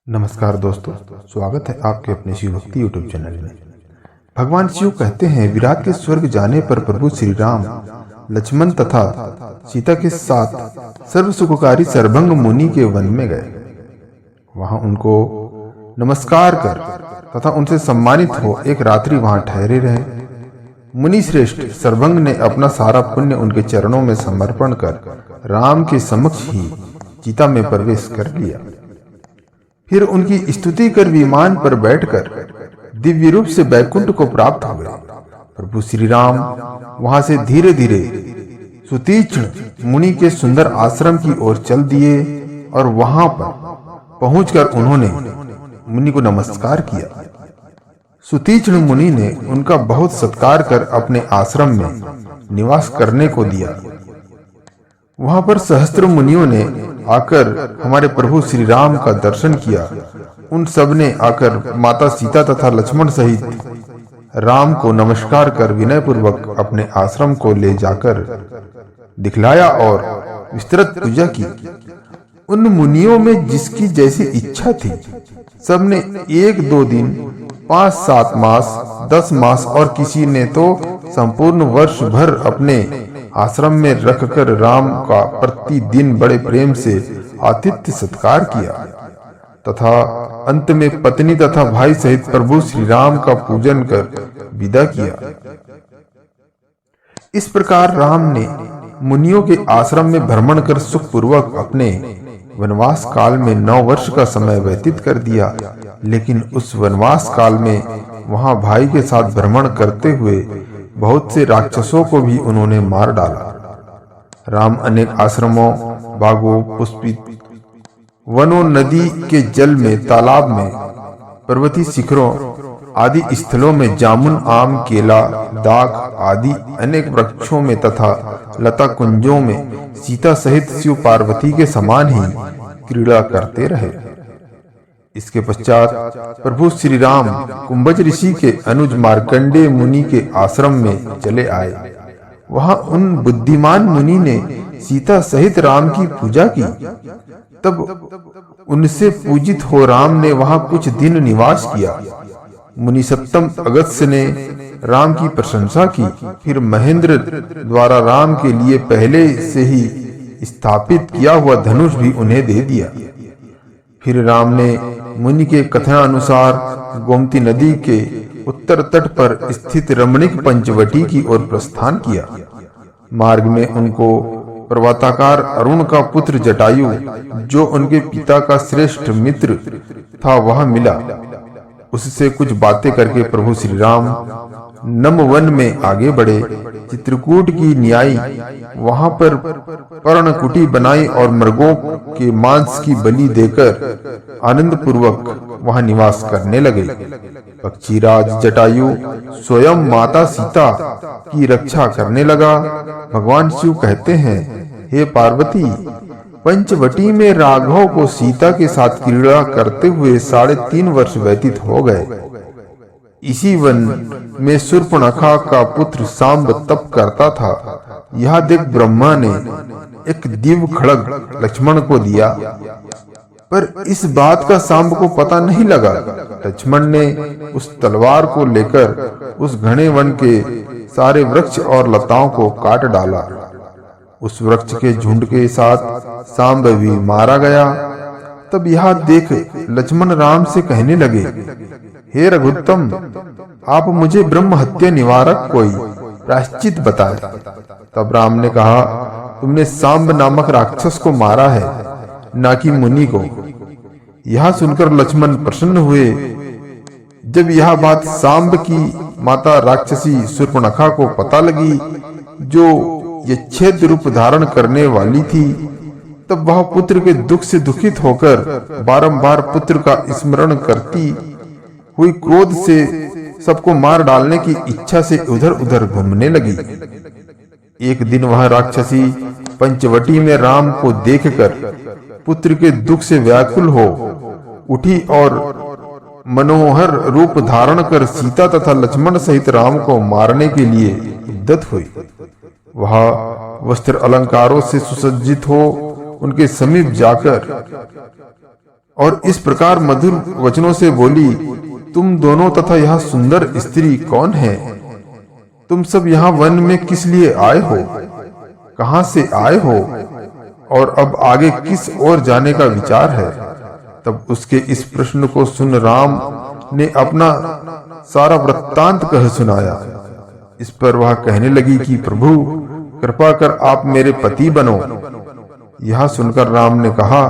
नमस्कार दोस्तों, स्वागत है आपके अपने शिव भक्ति यूट्यूब चैनल में। भगवान शिव कहते हैं, विराट के स्वर्ग जाने पर प्रभु श्री राम लक्ष्मण तथा सीता के साथ सर्व सुखकारी सर्वभंग मुनि के वन में गए। वहां उनको नमस्कार कर तथा उनसे सम्मानित हो एक रात्रि वहां ठहरे रहे। मुनि श्रेष्ठ सर्वभंग ने अपना सारा पुण्य उनके चरणों में समर्पण कर राम के समक्ष ही सीता में प्रवेश कर लिया। फिर उनकी स्तुति कर विमान पर बैठकर दिव्य रूप से बैकुंठ को प्राप्त हुए। प्रभु श्री राम वहां से धीरे धीरे सुतीक्ष्ण मुनि के सुंदर आश्रम की ओर चल दिए और वहां पर पहुंचकर उन्होंने मुनि को नमस्कार किया। सुतीक्ष्ण मुनि ने उनका बहुत सत्कार कर अपने आश्रम में निवास करने को दिया। वहां पर सहस्त्र मुनियों ने आकर हमारे प्रभु श्री राम का दर्शन किया। उन सब ने आकर माता सीता तथा लक्ष्मण सहित राम को नमस्कार कर विनय पूर्वक अपने आश्रम को ले जाकर दिखलाया और विस्तृत पूजा की। उन मुनियों में जिसकी जैसी इच्छा थी, सबने 1-2 दिन, 5-7 मास, 10 मास और किसी ने तो संपूर्ण वर्ष भर अपने आश्रम में रखकर राम का प्रतिदिन बड़े प्रेम से आतिथ्य सत्कार किया तथा अंत में पत्नी तथा भाई सहित प्रभु श्री राम का पूजन कर विदा किया। इस प्रकार राम ने मुनियों के आश्रम में भ्रमण कर सुखपूर्वक अपने वनवास काल में 9 वर्ष का समय व्यतीत कर दिया। लेकिन उस वनवास काल में वहां भाई के साथ भ्रमण करते हुए बहुत से राक्षसों को भी उन्होंने मार डाला। राम अनेक आश्रमों, बागों, पुष्पित वनों, नदी के जल में, तालाब में, पर्वतीय शिखरों आदि स्थलों में, जामुन, आम, केला, दाख आदि अनेक वृक्षों में तथा लता कुंजों में सीता सहित शिव पार्वती के समान ही क्रीड़ा करते रहे। इसके पश्चात प्रभु श्री राम कुंभज ऋषि के अनुज मार्कंडेय मुनि के आश्रम में चले आए। वहां उन बुद्धिमान मुनि ने सीता सहित राम की पूजा की। तब उनसे पूजित हो राम ने वहां कुछ दिन निवास किया। मुनि सप्तम अगस्त्य ने राम की प्रशंसा की। फिर महेंद्र द्वारा राम के लिए पहले से ही स्थापित किया हुआ धनुष भी उन्हें दे दिया। फिर राम ने मुनि के कथनानुसार गोमती नदी के उत्तर तट पर स्थित रमणीक पंचवटी की ओर प्रस्थान किया। मार्ग में उनको पर्वताकार अरुण का पुत्र जटायु, जो उनके पिता का श्रेष्ठ मित्र था, वहां मिला। उससे कुछ बातें करके प्रभु श्री राम नमवन में आगे बढ़े। चित्रकूट की न्यायी वहां पर पर्णकुटी बनाई और मृगों के मांस की बलि देकर आनंद पूर्वक वहां निवास करने लगे। पक्षीराज जटायु स्वयं माता सीता की रक्षा करने लगा। भगवान शिव कहते हैं, हे पार्वती, पंचवटी में राघव को सीता के साथ क्रीड़ा करते हुए 3.5 वर्ष व्यतीत हो गए। इसी वन में शूर्पणखा का पुत्र सांब तप करता था। यह देख ब्रह्मा ने एक दिव्य खड्ग लक्ष्मण को दिया, पर इस बात का सांब को पता नहीं लगा। लक्ष्मण ने उस तलवार को लेकर उस घने वन के सारे वृक्ष और लताओं को काट डाला। उस वृक्ष के झुंड के साथ सांब भी मारा गया। तब यह देख लक्ष्मण राम से कहने लगे, हे रघुत्तम, आप मुझे ब्रह्म हत्या निवारक कोई प्रायश्चित बताए। तब राम ने कहा, तुमने सांब नामक राक्षस को मारा है, ना कि मुनि को। यह सुनकर लक्ष्मण प्रसन्न हुए। जब यह बात सांब की माता राक्षसी शूर्पणखा को पता लगी, जो यच्छेद रूप धारण करने वाली थी, तब वह पुत्र के दुख से दुखित होकर बारंबार पुत्र का स्मरण करती हुई क्रोध से सबको मार डालने की इच्छा से उधर उधर घूमने लगी। एक दिन वह राक्षसी पंचवटी में राम को देखकर पुत्र के दुख से व्याकुल हो उठी और मनोहर रूप धारण कर सीता तथा लक्ष्मण सहित राम को मारने के लिए उद्यत हुई। वह वस्त्र अलंकारों से सुसज्जित हो उनके समीप जाकर और इस प्रकार मधुर वचनों से बोली, तुम दोनों तथा यह सुंदर स्त्री कौन है? तुम सब यहाँ वन में किस लिए आए हो? कहाँ से आए हो? और अब आगे किस ओर जाने का विचार है? तब उसके इस प्रश्न को सुन राम ने अपना सारा वृत्तांत कह सुनाया। इस पर वह कहने लगी कि प्रभु, कृपा कर आप मेरे पति बनो। यह सुनकर राम ने कहा,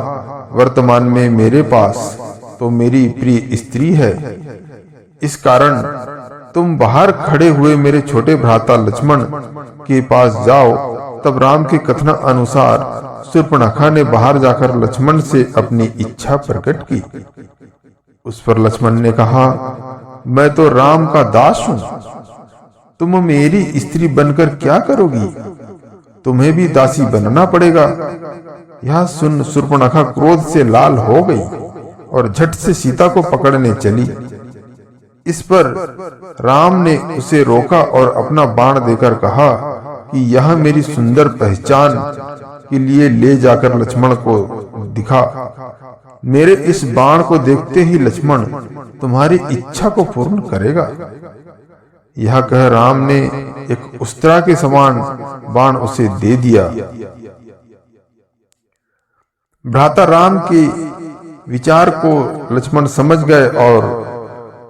वर्तमान में मेरे पास तो मेरी प्रिय स्त्री है, इस कारण तुम बाहर खड़े हुए मेरे छोटे भ्राता लक्ष्मण के पास जाओ। तब राम के कथन अनुसार शूर्पणखा ने बाहर जाकर लक्ष्मण से अपनी इच्छा प्रकट की। उस पर लक्ष्मण ने कहा, मैं तो राम का दास हूं, तुम मेरी स्त्री बनकर क्या करोगी? तुम्हें भी दासी बनना पड़ेगा। यह सुन शूर्पणखा क्रोध से लाल हो गई और झट से सीता को पकड़ने चली। इस पर राम ने उसे रोका और अपना बाण देकर कहा कि यह मेरी सुंदर पहचान के लिए ले जाकर लक्ष्मण को दिखा। मेरे इस बाण को देखते ही लक्ष्मण तुम्हारी इच्छा को पूर्ण करेगा। यह कह राम ने एक उस्त्रा के समान बाण उसे दे दिया। भ्राता राम के विचार को लक्ष्मण समझ गए और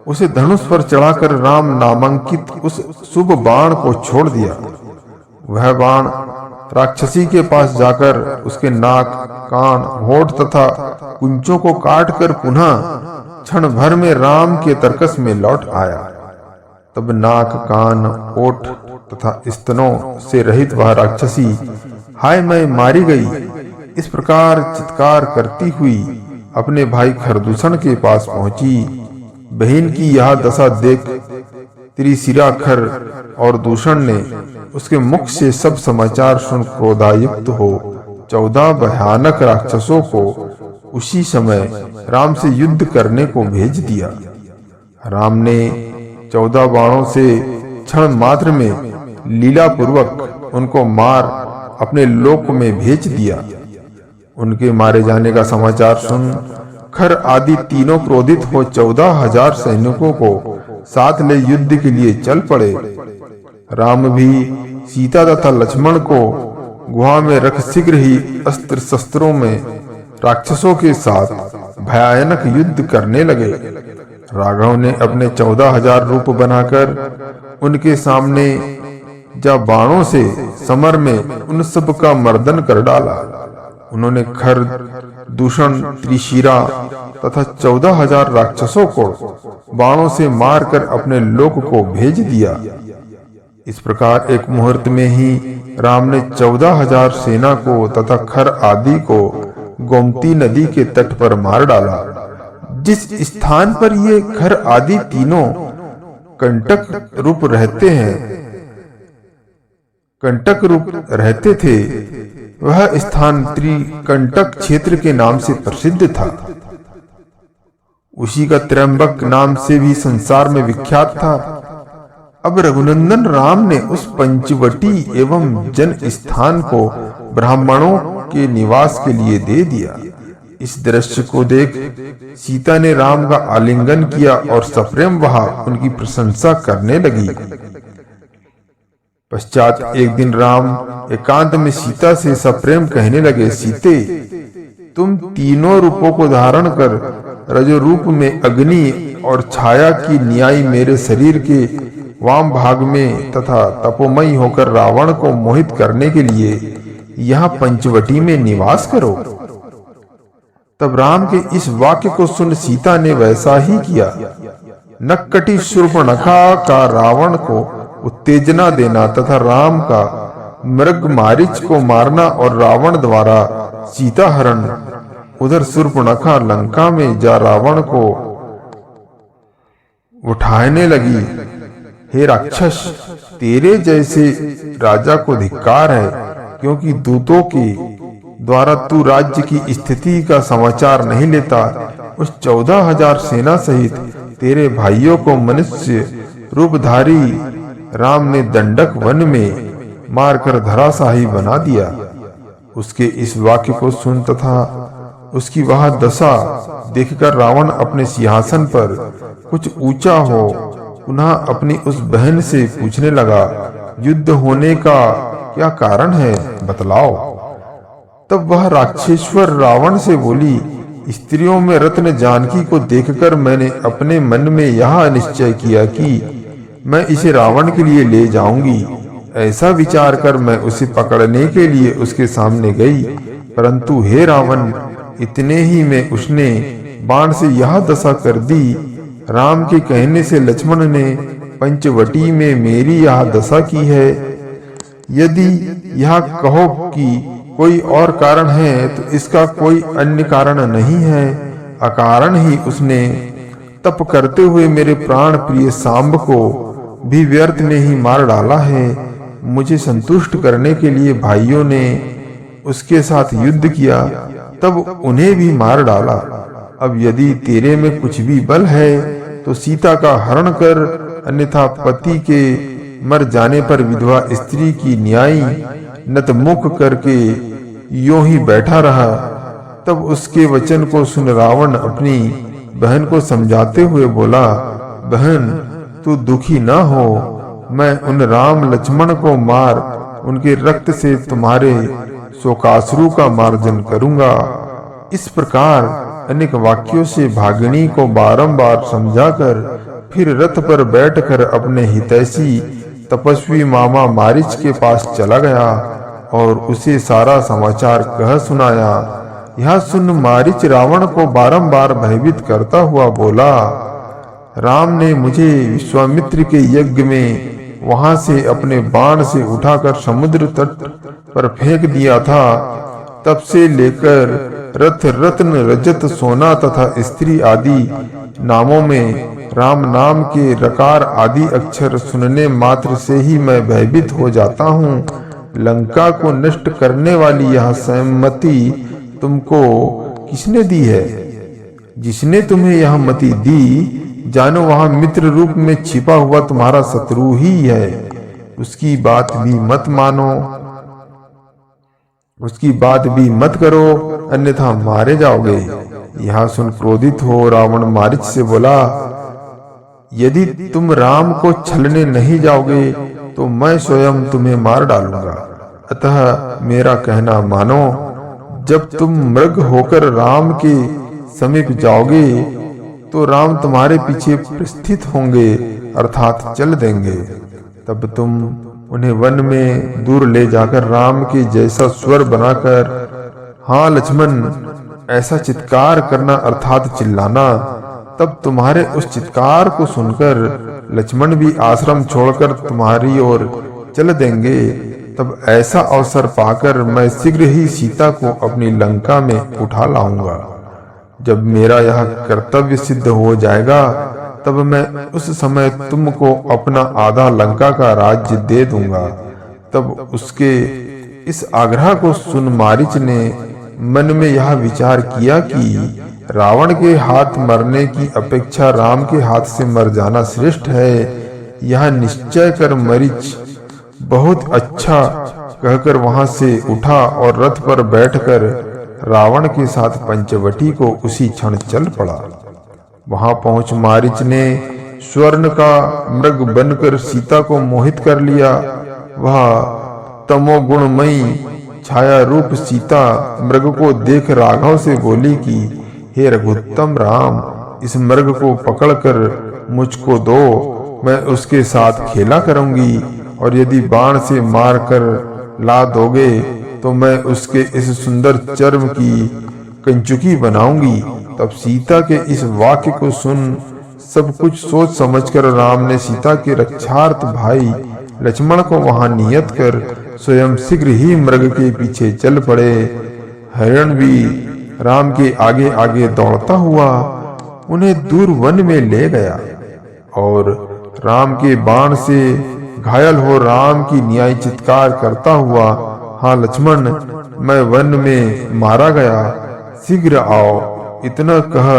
उसे धनुष पर चढ़ाकर राम नामांकित उस शुभ बाण को छोड़ दिया। वह बाण राक्षसी के पास जाकर उसके नाक, कान, होठ तथा कुंचों को काटकर पुनः क्षण भर में राम के तर्कस में लौट आया। तब नाक, कान, ओठ तथा स्तनों से रहित वह राक्षसी हाय मैं मारी गई इस प्रकार चित्कार करती हुई अपने भाई खरदूषण के पास पहुंची। बहन की यह दशा देख त्रिशिरा खर और दूषण ने उसके मुख से सब समाचार सुन क्रोधायुक्त हो 14 भयानक राक्षसों को उसी समय राम से युद्ध करने को भेज दिया। राम ने 14 बाणों से क्षण मात्र में लीला पूर्वक उनको मार अपने लोक में भेज दिया। उनके मारे जाने का समाचार सुन खर आदि तीनों क्रोधित हो 14,000 सैनिकों को साथ ले युद्ध के लिए चल पड़े। राम भी सीता तथा लक्ष्मण को गुहा में रख शीघ्र ही अस्त्र शस्त्रों में राक्षसों के साथ भयानक युद्ध करने लगे। राघव ने अपने 14,000 रूप बनाकर उनके सामने जा बाणों से समर में उन सब का मर्दन कर डाला। उन्होंने खर, दूषण, त्रिशिरा तथा 14,000 राक्षसों को बाणों से मारकर अपने लोक को भेज दिया। इस प्रकार एक मुहूर्त में ही राम ने 14,000 सेना को तथा खर आदि को गोमती नदी के तट पर मार डाला। जिस स्थान पर ये खर आदि तीनों कंटक रूप रहते थे वह स्थान त्रिकंटक क्षेत्र के नाम से प्रसिद्ध था। उसी का त्र्यंबक नाम से भी संसार में विख्यात था। अब रघुनंदन राम ने उस पंचवटी एवं जन स्थान को ब्राह्मणों के निवास के लिए दे दिया। इस दृश्य को देख सीता ने राम का आलिंगन किया और सप्रेम वहां उनकी प्रशंसा करने लगी। पश्चात एक दिन राम एकांत में सीता से सप्रेम कहने लगे, सीते तुम तीनों रूपों को धारण कर रजो रूप में अग्नि और छाया की न्याय मेरे शरीर के वाम भाग में तथा तपोमयी होकर रावण को मोहित करने के लिए यहाँ पंचवटी में निवास करो। तब राम के इस वाक्य को सुन सीता ने वैसा ही किया। नक्कटी शूर्पणखा का रावण को उत्तेजना देना तथा राम का मृग मारीच को मारना और रावण द्वारा सीता हरण। उधर शूर्पणखा लंका में जा रावण को उठाने लगी। हे राक्षस, तेरे जैसे राजा को धिक्कार है, क्योंकि दूतों के द्वारा तू राज्य की स्थिति का समाचार नहीं लेता। उस 14,000 सेना सहित तेरे भाइयों को मनुष्य रूपधारी राम ने दंडक वन में मारकर धराशाही बना दिया। उसके इस वाक्य को सुन तथा उसकी वह दशा देखकर रावण अपने सिंहासन पर कुछ ऊंचा हो पुनः अपनी उस बहन से पूछने लगा, युद्ध होने का क्या कारण है, बतलाओ। तब वह राक्षसेश्वर रावण से बोली, स्त्रियों में रत्न जानकी को देखकर मैंने अपने मन में यह निश्चय किया कि मैं इसे रावण के लिए ले जाऊंगी। ऐसा विचार कर मैं उसे पकड़ने के लिए उसके सामने गई, परंतु हे रावण, इतने ही में उसने बाण से यह दशा कर दी। राम के कहने से लक्ष्मण ने पंचवटी में मेरी यह दशा की है। यदि यह कहो कि कोई और कारण है तो इसका कोई अन्य कारण नहीं है। अकारण ही उसने तप करते हुए मेरे प्राण प्रिय सांब को भी व्यर्थ में ही मार डाला है। मुझे संतुष्ट करने के लिए भाइयों ने उसके साथ युद्ध किया, तब उन्हें भी मार डाला। अब यदि तेरे में कुछ भी बल है तो सीता का हरण कर, अन्यथा पति के मर जाने पर विधवा स्त्री की न्याय नतमुख करके यूं ही बैठा रहा। तब उसके वचन को सुन रावण अपनी बहन को समझाते हुए बोला, बहन तू दुखी न हो, मैं उन राम लक्ष्मण को मार उनके रक्त से तुम्हारे शोकाश्रु का मार्जन करूंगा। इस प्रकार अनेक वाक्यों से भागिनी को बारंबार समझाकर फिर रथ पर बैठकर अपने हितैषी तपस्वी मामा मारीच के पास चला गया और उसे सारा समाचार कह सुनाया। यह सुन मारीच रावण को बारंबार भयभीत करता हुआ बोला, राम ने मुझे विश्वामित्र के यज्ञ में वहां से अपने बाण से उठाकर समुद्र तट पर फेंक दिया था। तब से लेकर रथ, रत्न, रजत, सोना तथा स्त्री आदि नामों में राम नाम के रकार आदि अक्षर सुनने मात्र से ही मैं भयभीत हो जाता हूँ। लंका को नष्ट करने वाली यह सहमति तुमको किसने दी है? जिसने तुम्हें यह मति दी, जानो वहां मित्र रूप में छिपा हुआ तुम्हारा शत्रु ही है। उसकी बात भी मत मानो, उसकी बात भी मत करो, अन्यथा मारे जाओगे। यह सुन क्रोधित हो रावण मारीच से बोला, यदि तुम राम को छलने नहीं जाओगे तो मैं स्वयं तुम्हें मार डालूंगा। अतः मेरा कहना मानो, जब तुम मृग होकर राम के समीप जाओगे तो राम तुम्हारे पीछे प्रस्थित होंगे, अर्थात चल देंगे। तब तुम उन्हें वन में दूर ले जाकर राम के जैसा स्वर बनाकर, हाँ लक्ष्मण, ऐसा चित्कार करना अर्थात चिल्लाना। तब तुम्हारे उस चित्कार को सुनकर लक्ष्मण भी आश्रम छोड़कर तुम्हारी ओर चल देंगे। तब ऐसा अवसर पाकर मैं शीघ्र ही सीता को अपनी लंका में उठा लाऊंगा। जब मेरा यह कर्तव्य सिद्ध हो जाएगा, तब मैं उस समय तुमको अपना आधा लंका का राज्य दे दूंगा। तब उसके इस आग्रह को सुन मारीच ने मन में यह विचार किया कि रावण के हाथ मरने की अपेक्षा राम के हाथ से मर जाना श्रेष्ठ है। यह निश्चय कर मारीच बहुत अच्छा कहकर वहां से उठा और रथ पर बैठकर रावण के साथ पंचवटी को उसी क्षण चल पड़ा। वहां पहुंच मारीच ने स्वर्ण का मृग बनकर सीता को मोहित कर लिया। वह तमोगुणमयी छाया रूप सीता मृग को देख राघव से बोली कि हे रघुत्तम राम, इस मृग को पकड़कर मुझको दो, मैं उसके साथ खेला करूंगी, और यदि बाण से मार कर ला दोगे तो मैं उसके इस सुंदर चर्म की कंचुकी बनाऊंगी। तब सीता के इस वाक्य को सुन सब कुछ सोच समझकर राम ने सीता के रक्षार्थ भाई लक्ष्मण को वहां नियत कर स्वयं शीघ्र ही मृग के पीछे चल पड़े। हिरण भी राम के आगे आगे दौड़ता हुआ उन्हें दूर वन में ले गया और राम के बाण से घायल हो राम की न्याय चित्कार करता हुआ, हाँ लक्ष्मण, मैं वन में मारा गया, शीघ्र आओ, इतना कह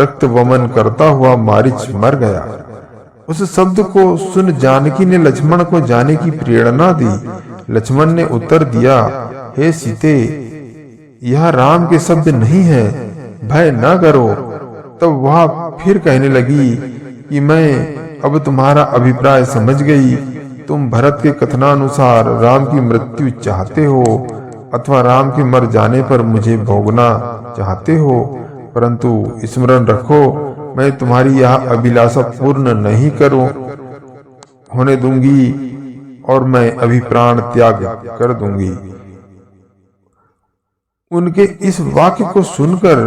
रक्त वमन करता हुआ मारीच मर गया। उस शब्द को सुन जानकी ने लक्ष्मण को जाने की प्रेरणा दी। लक्ष्मण ने उत्तर दिया, हे सीते, यह राम के शब्द नहीं है, भय न करो। तब वह फिर कहने लगी कि मैं अब तुम्हारा अभिप्राय समझ गई। तुम भरत के कथनानुसार राम की मृत्यु चाहते हो अथवा राम के मर जाने पर मुझे भोगना चाहते हो, परंतु स्मरण रखो, मैं तुम्हारी यह अभिलाषा पूर्ण नहीं होने दूंगी और मैं अभी प्राण त्याग कर दूंगी। उनके इस वाक्य को सुनकर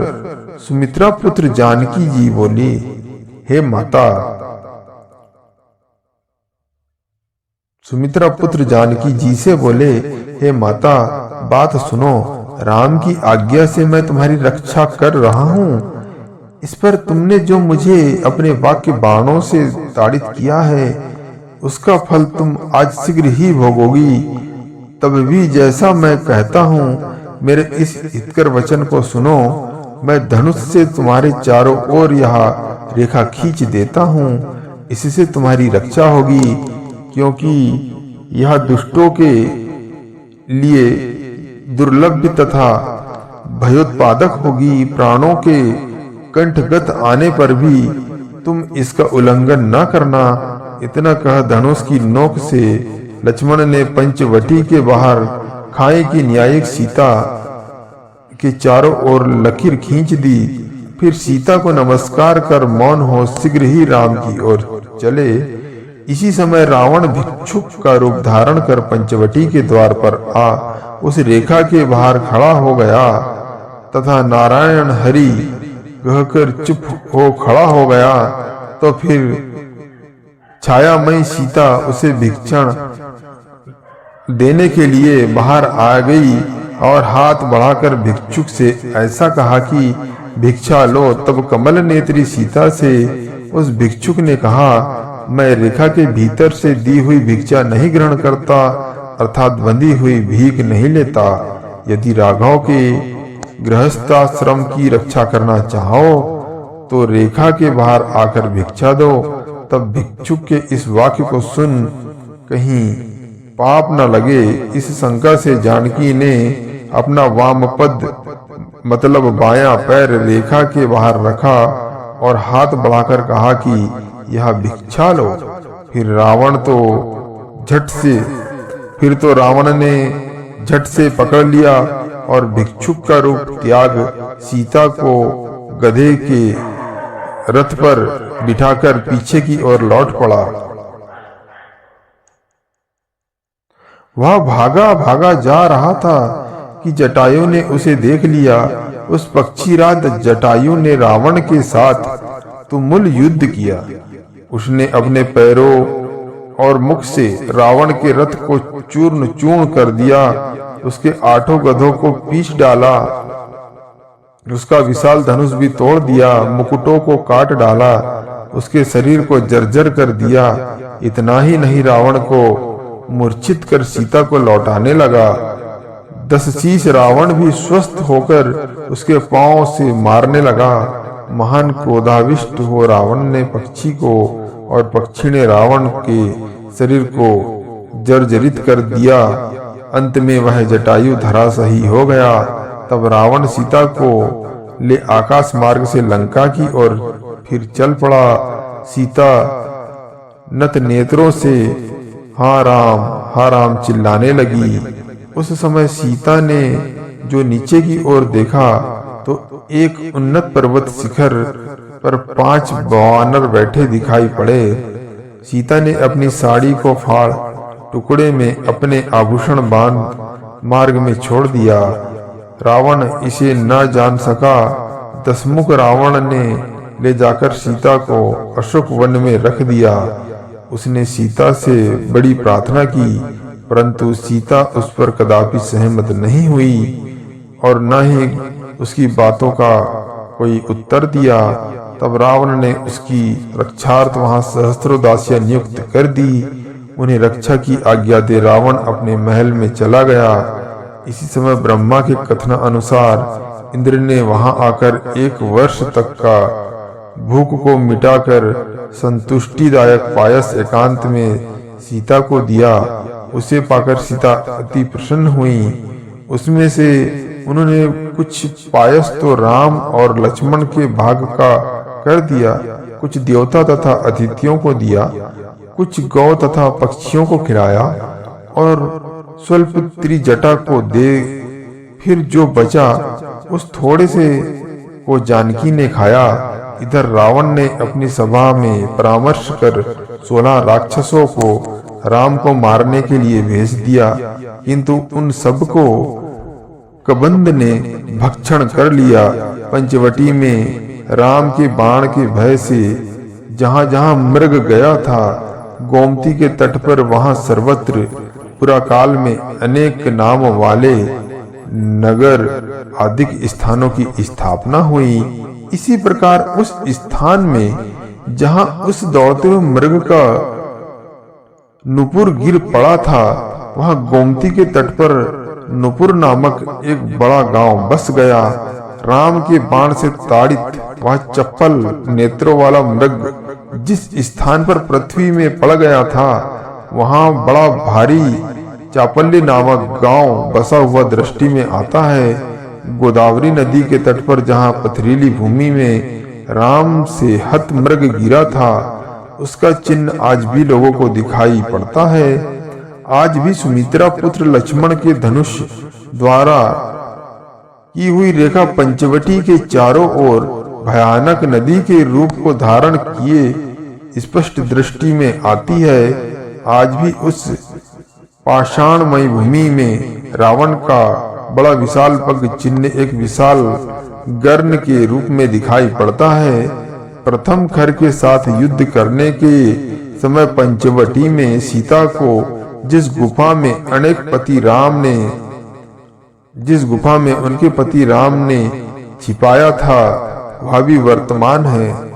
सुमित्रा पुत्र जानकी जी बोली, हे माता। सुमित्रा पुत्र जानकी जी से बोले, हे माता, बात सुनो। राम की आज्ञा से मैं तुम्हारी रक्षा कर रहा हूँ। इस पर तुमने जो मुझे अपने वाक्य बाणों से ताड़ित किया है, उसका फल तुम आज शीघ्र ही भोगोगी। तब भी जैसा मैं कहता हूँ, मेरे इस हितकर वचन को सुनो। मैं धनुष से तुम्हारे चारों ओर यह रेखा खींच देता हूँ, इससे तुम्हारी रक्षा होगी, क्योंकि यह दुष्टों के लिए दुर्लभ तथा भयोत्पादक होगी। प्राणों के कंठगत आने पर भी तुम इसका उल्लंघन न करना। इतना कह धनुष की नोक से लक्ष्मण ने पंचवटी के बाहर खाई की न्यायिक सीता के चारों ओर लकीर खींच दी। फिर सीता को नमस्कार कर मौन हो शीघ्र ही राम की ओर चले। इसी समय रावण भिक्षुक का रूप धारण कर पंचवटी के द्वार पर आ उस रेखा के बाहर खड़ा हो गया तथा नारायण हरि कहकर चुप हो खड़ा हो गया। तो फिर छायामयी सीता उसे भिक्षण देने के लिए बाहर आ गई और हाथ बढ़ाकर भिक्षुक से ऐसा कहा कि भिक्षा लो। तब कमल नेत्री सीता से उस भिक्षुक ने कहा, मैं रेखा के भीतर से दी हुई भिक्षा नहीं ग्रहण करता, अर्थात बंधी हुई भीख नहीं लेता। यदि राघव के गृहस्थाश्रम की रक्षा करना चाहो तो रेखा के बाहर आकर भिक्षा दो। तब भिक्षुक के इस वाक्य को सुन कहीं पाप न लगे, इस शंका से जानकी ने अपना वामपद मतलब बायां पैर रेखा के बाहर रखा और हाथ बढ़ाकर कहा कि यह भिक्षा लो। फिर रावण ने झट से पकड़ लिया और भिक्षुक का रूप त्याग सीता को गधे के रथ पर बिठाकर पीछे की ओर लौट पड़ा। वह भागा भागा जा रहा था कि जटायु ने उसे देख लिया। उस पक्षीराज जटायु ने रावण के साथ तुमुल युद्ध किया। उसने अपने पैरों और मुख से रावण के रथ को चूर्ण चूर्ण कर दिया, उसके 8 गधों को पीस डाला, उसका विशाल धनुष भी तोड़ दिया, मुकुटों को काट डाला, उसके शरीर को जर्जर कर दिया। इतना ही नहीं, रावण को मूर्छित कर सीता को लौटाने लगा। 10 शीश रावण भी स्वस्थ होकर उसके पांव से मारने लगा। महान क्रोधाविष्ट हो रावण ने पक्षी को और पक्षी ने रावण के शरीर को जर्जरित कर दिया। अंत में वह जटायु धराशायी हो गया। तब रावण सीता को ले आकाश मार्ग से लंका की ओर फिर चल पड़ा। सीता नत नेत्रों से हाँ राम चिल्लाने लगी। उस समय सीता ने जो नीचे की ओर देखा तो एक उन्नत पर्वत शिखर पर 5 वानर बैठे दिखाई पड़े। सीता ने अपनी साड़ी को फाड़ टुकड़े में अपने आभूषण बांध मार्ग में छोड़ दिया। रावण इसे न जान सका। 10 मुख रावण ने ले जाकर सीता को अशोक वन में रख दिया। उसने सीता से बड़ी प्रार्थना की, परंतु सीता उस पर कदापि सहमत नहीं हुई और न ही उसकी बातों का कोई उत्तर दिया। तब रावण ने उसकी रक्षार्थ वहां सहस्त्रों दासियां नियुक्त कर दी। उन्हें रक्षा की आज्ञा दे रावण अपने महल में चला गया। इसी समय ब्रह्मा के कथन अनुसार इंद्र ने वहां आकर 1 वर्ष तक का भूख को मिटाकर संतुष्टिदायक पायस एकांत में सीता को दिया। उसे पाकर सीता अति प्रसन्न हुई। उसमें से उन्होंने कुछ पायस तो राम और लक्ष्मण के भाग का कर दिया, कुछ देवता तथा अतिथियों को दिया, कुछ गौ तथा पक्षियों को खिलाया और स्वल्प त्रिजटा को दे। फिर जो बचा उस थोड़े से को जानकी ने खाया। इधर रावण ने अपनी सभा में परामर्श कर 16 राक्षसों को राम को मारने के लिए भेज दिया, किंतु उन सब को कबंध ने भक्षण कर लिया। पंचवटी में राम के बाण के भय से जहां जहां मृग गया था, गोमती के तट पर वहां सर्वत्र पुराकाल में अनेक नाम वाले नगर आदि स्थानों की स्थापना हुई। इसी प्रकार उस स्थान में जहां उस दौड़ते हुए मृग का नुपुर गिर पड़ा था, वहां गोमती के तट पर नुपुर नामक एक बड़ा गांव बस गया। राम के बाण से ताड़ित वह चप्पल नेत्रों वाला मृग जिस स्थान पर पृथ्वी में पड़ गया था, वहां बड़ा भारी चापल्य नामक गांव बसा हुआ दृष्टि में आता है। गोदावरी नदी के तट पर जहां पथरीली भूमि में राम से हत मृग गिरा था, उसका चिन्ह आज भी लोगों को दिखाई पड़ता है। आज भी सुमित्रा पुत्र लक्ष्मण के धनुष द्वारा की हुई रेखा पंचवटी के चारों ओर भयानक नदी के रूप को धारण किए स्पष्ट दृष्टि में आती है। आज भी उस पाषाणमयी भूमि में रावण का बड़ा विशाल पग चिन्ह एक विशाल गर्ण के रूप में दिखाई पड़ता है। प्रथम खर के साथ युद्ध करने के समय पंचवटी में सीता को जिस गुफा में उनके पति राम ने छिपाया था, वह भी वर्तमान है।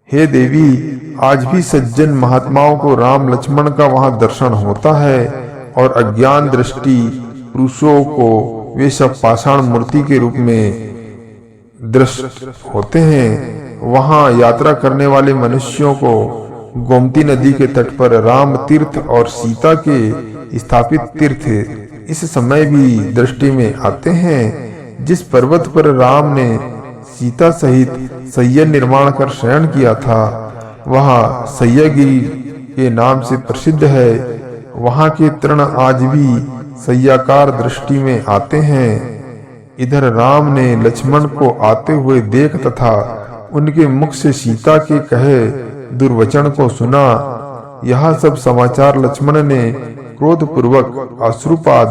हे देवी, आज भी सज्जन महात्माओं को राम लक्ष्मण का वहां दर्शन होता है और अज्ञान दृष्टि पुरुषों को वे सब पाषाण मूर्ति के रूप में दृष्ट होते हैं। वहां यात्रा करने वाले मनुष्यों को गोमती नदी के तट पर राम तीर्थ और सीता के स्थापित तीर्थ इस समय भी दृष्टि में आते हैं। जिस पर्वत पर राम ने सीता सहित सैया निर्माण कर शयन किया था, वह सैयागिरी के नाम से प्रसिद्ध है। वहां के तृण आज भी सैयाकार दृष्टि में आते हैं। इधर राम ने लक्ष्मण को आते हुए देख तथा उनके मुख से सीता के कहे दुर्वचन को सुना। यह सब समाचार लक्ष्मण ने क्रोध पूर्वक अश्रुपात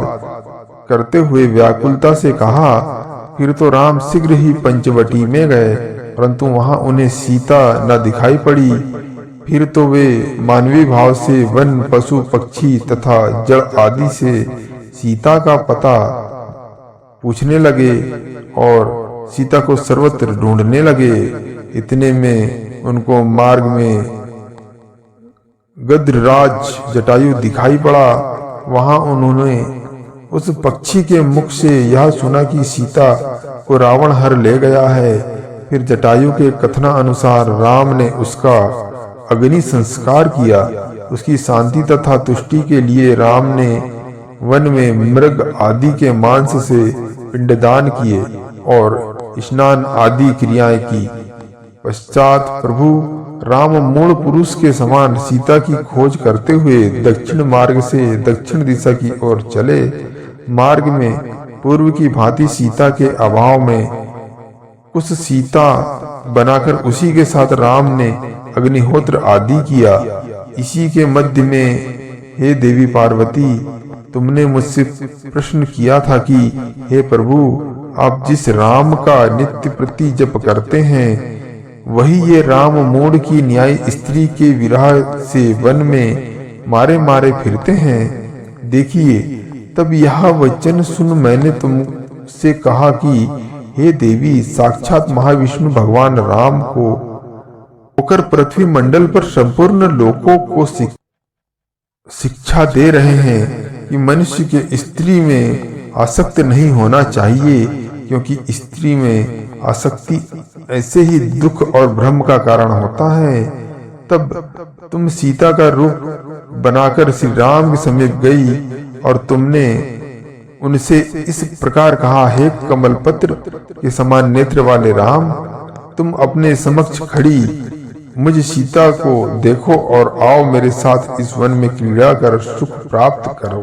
करते हुए व्याकुलता से कहा। फिर तो राम शीघ्र ही पंचवटी में गए, परंतु वहां उन्हें सीता न दिखाई पड़ी। फिर तो वे मानवीय भाव से वन पशु पक्षी तथा जड़ आदि से सीता का पता पूछने लगे और सीता को सर्वत्र ढूंढने लगे। इतने में उनको मार्ग में गद्रराज जटायु दिखाई पड़ा। वहां उन्होंने उस पक्षी के मुख से यह सुना कि सीता को रावण हर ले गया है। फिर जटायु के कथना अनुसार राम ने उसका अग्नि संस्कार किया। उसकी शांति तथा तुष्टि के लिए राम ने वन में मृग आदि के मांस से पिंडदान किए और स्नान आदि क्रियाएं की। पश्चात प्रभु राम मूल पुरुष के समान सीता की खोज करते हुए दक्षिण मार्ग से दक्षिण दिशा की ओर चले। मार्ग में पूर्व की भांति सीता के अभाव में कुछ सीता बनाकर उसी के साथ राम ने अग्निहोत्र आदि किया। इसी के मध्य में हे देवी पार्वती, तुमने मुझसे प्रश्न किया था कि हे प्रभु, आप जिस राम का नित्य प्रति जप करते हैं, वही ये राम मूढ़ की न्याय स्त्री के विरह से वन में मारे मारे फिरते हैं। देखिए, तब यह वचन सुन मैंने तुमसे कहा कि हे देवी, साक्षात महाविष्णु भगवान राम को होकर पृथ्वी मंडल पर संपूर्ण लोकों को शिक्षा दे रहे हैं कि मनुष्य के स्त्री में आसक्त नहीं होना चाहिए, क्योंकि स्त्री में आसक्ति ऐसे ही दुख और भ्रम का कारण होता है। तब तुम सीता का रूप बनाकर श्री राम के समीप गई और तुमने उनसे इस प्रकार कहा, हे कमलपत्र के समान नेत्र वाले राम, तुम अपने समक्ष खड़ी मुझ सीता को देखो और आओ मेरे साथ इस वन में क्रीड़ा कर सुख प्राप्त करो।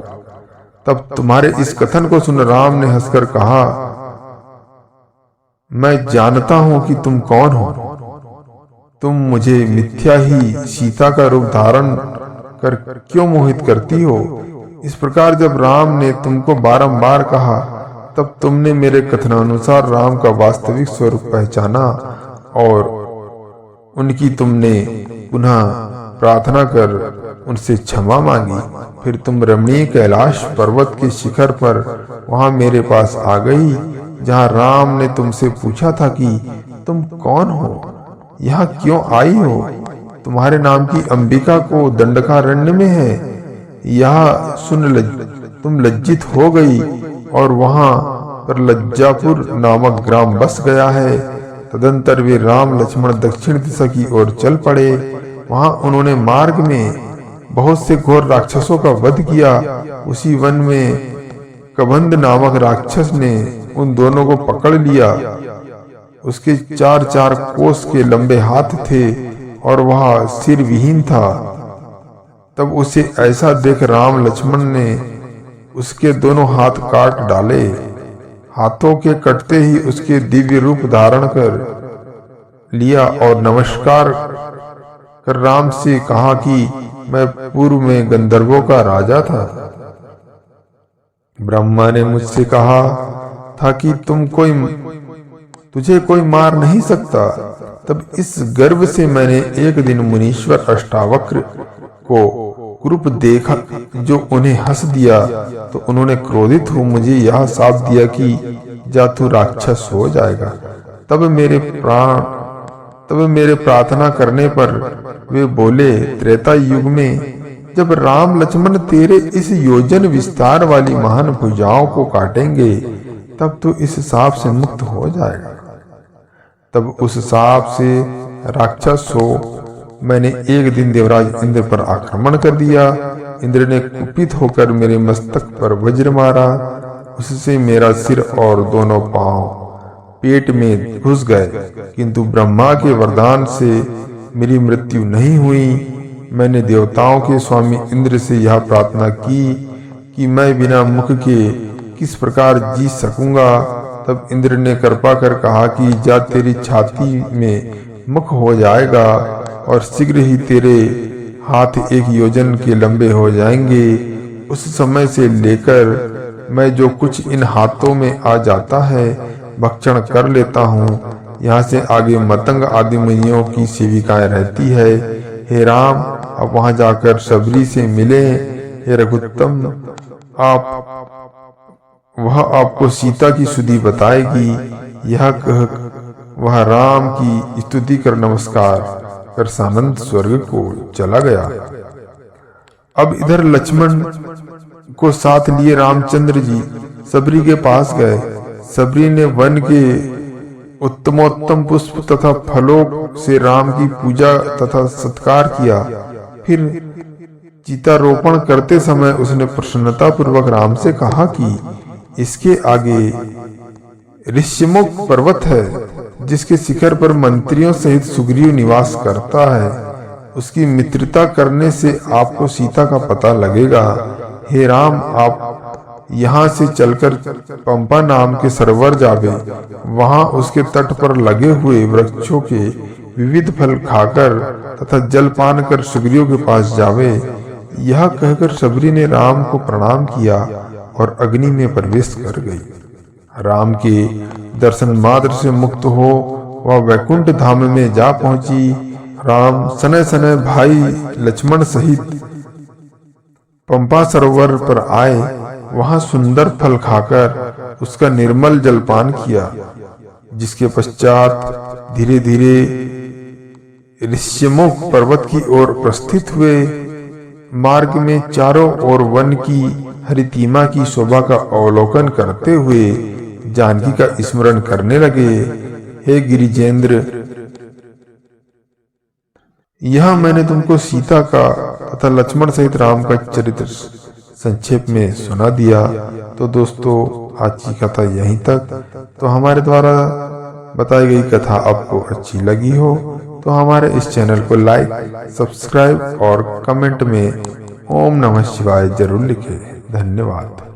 तब तुम्हारे इस कथन को सुन राम ने हंसकर कहा, मैं जानता हूं कि तुम कौन हो। तुम मुझे मिथ्या ही सीता का रूप धारण कर क्यों मोहित करती हो। इस प्रकार जब राम ने तुमको बारंबार कहा, तब तुमने मेरे कथनानुसार राम का वास्तविक स्वरूप पहचाना और उनकी तुमने पुनः प्रार्थना कर उनसे क्षमा मांगी। फिर तुम रमणीय कैलाश पर्वत के शिखर पर वहां मेरे पास आ गई, जहां राम ने तुमसे पूछा था कि तुम कौन हो, यहाँ क्यों आई हो। तुम्हारे नाम की अंबिका को दंडकारण्य में है। यह सुन तुम लज्जित हो गई और वहां पर लज्जापुर नामक ग्राम बस गया है। तदंतर वे राम लक्ष्मण दक्षिण दिशा की ओर चल पड़े। वहां उन्होंने मार्ग में बहुत से घोर राक्षसों का वध किया। उसी वन में कबंध नामक राक्षस ने उन दोनों को पकड़ लिया। उसके 4-4 कोस के लंबे हाथ थे और वह सिर विहीन था। तब उसे ऐसा देख राम लक्ष्मण ने उसके दोनों हाथ काट डाले। हाथों के कटते ही उसके दिव्य रूप धारण कर लिया और नमस्कार कर राम से कहा कि मैं पूर्व में गंधर्वों का राजा था। ब्रह्मा ने मुझसे कहा था कि तुझे कोई मार नहीं सकता। तब इस गर्व से मैंने एक दिन मुनीश्वर अष्टावक्र को कुरूप देखा, जो उन्हें हंस दिया, तो उन्होंने क्रोधित हो मुझे यह शाप दिया कि जा तू राक्षस हो जाएगा। तब मेरे प्रार्थना करने पर वे बोले, त्रेता युग में जब राम लक्ष्मण तेरे इस योजन विस्तार वाली महान भुजाओं को काटेंगे, तब तू इस शाप से मुक्त हो जाएगा। तब उस शाप से राक्षस हो मैंने एक दिन देवराज इंद्र पर आक्रमण कर दिया। इंद्र ने कुपित होकर मेरे मस्तक पर वज्र मारा। उससे मेरा सिर और दोनों पांव पेट में घुस गए, किंतु ब्रह्मा के वरदान से मेरी मृत्यु नहीं हुई। मैंने देवताओं के स्वामी इंद्र से यह प्रार्थना की कि मैं बिना मुख के किस प्रकार जी सकूंगा। तब इंद्र ने कृपा कर कहा कि जा तेरी छाती में मुख हो जाएगा और शीघ्र ही तेरे हाथ 1 योजन के लंबे हो जाएंगे। उस समय से लेकर मैं जो कुछ इन हाथों में आ जाता है भक्षण कर लेता हूँ। यहाँ से आगे मतंग आदि मुनियों की सेविकाएं रहती है। हे राम, अब वहां जाकर शबरी से मिले। हे रघुत्तम, वह आपको सीता की सुधि बताएगी। यह कह वह राम की स्तुति कर नमस्कार कर सानंद स्वर्ग को चला गया। अब इधर लक्ष्मण को साथ लिए रामचंद्र जी सबरी के पास गए। सबरी ने वन के उत्तमोत्तम पुष्प तथा फलों से राम की पूजा तथा सत्कार किया। फिर चितारोपण करते समय उसने प्रसन्नता पूर्वक राम से कहा कि इसके आगे ऋष्यमुख पर्वत है, जिसके शिखर पर मंत्रियों सहित सुग्रीव निवास करता है। उसकी मित्रता करने से आपको सीता का पता लगेगा। हे राम, आप यहाँ से चलकर पंपा नाम के सरोवर जावे। वहां उसके तट पर लगे हुए वृक्षों के विविध फल खाकर तथा जल पान कर सुग्रीव के पास जावे। यह कहकर सबरी ने राम को प्रणाम किया और अग्नि में प्रवेश कर गई। राम के दर्शन मात्र से मुक्त हो वह वैकुंठ धाम में जा पहुंची। राम सने सने भाई लक्ष्मण सहित पंपा सरोवर पर आए। वहां सुंदर फल खाकर उसका निर्मल जलपान किया, जिसके पश्चात धीरे धीरे ऋष्यमुख पर्वत की ओर प्रस्थित हुए। मार्ग में चारों ओर वन की हरितिमा की शोभा का अवलोकन करते हुए जानकी का स्मरण करने लगे। हे गिरिजेंद्र, यह मैंने तुमको सीता का तथा लक्ष्मण सहित राम का चरित्र संक्षेप में सुना दिया। तो दोस्तों आज की कथा यहीं तक। तो हमारे द्वारा बताई गई कथा आपको अच्छी लगी हो तो हमारे इस चैनल को लाइक, सब्सक्राइब और कमेंट में ओम नमः शिवाय जरूर लिखें। धन्यवाद।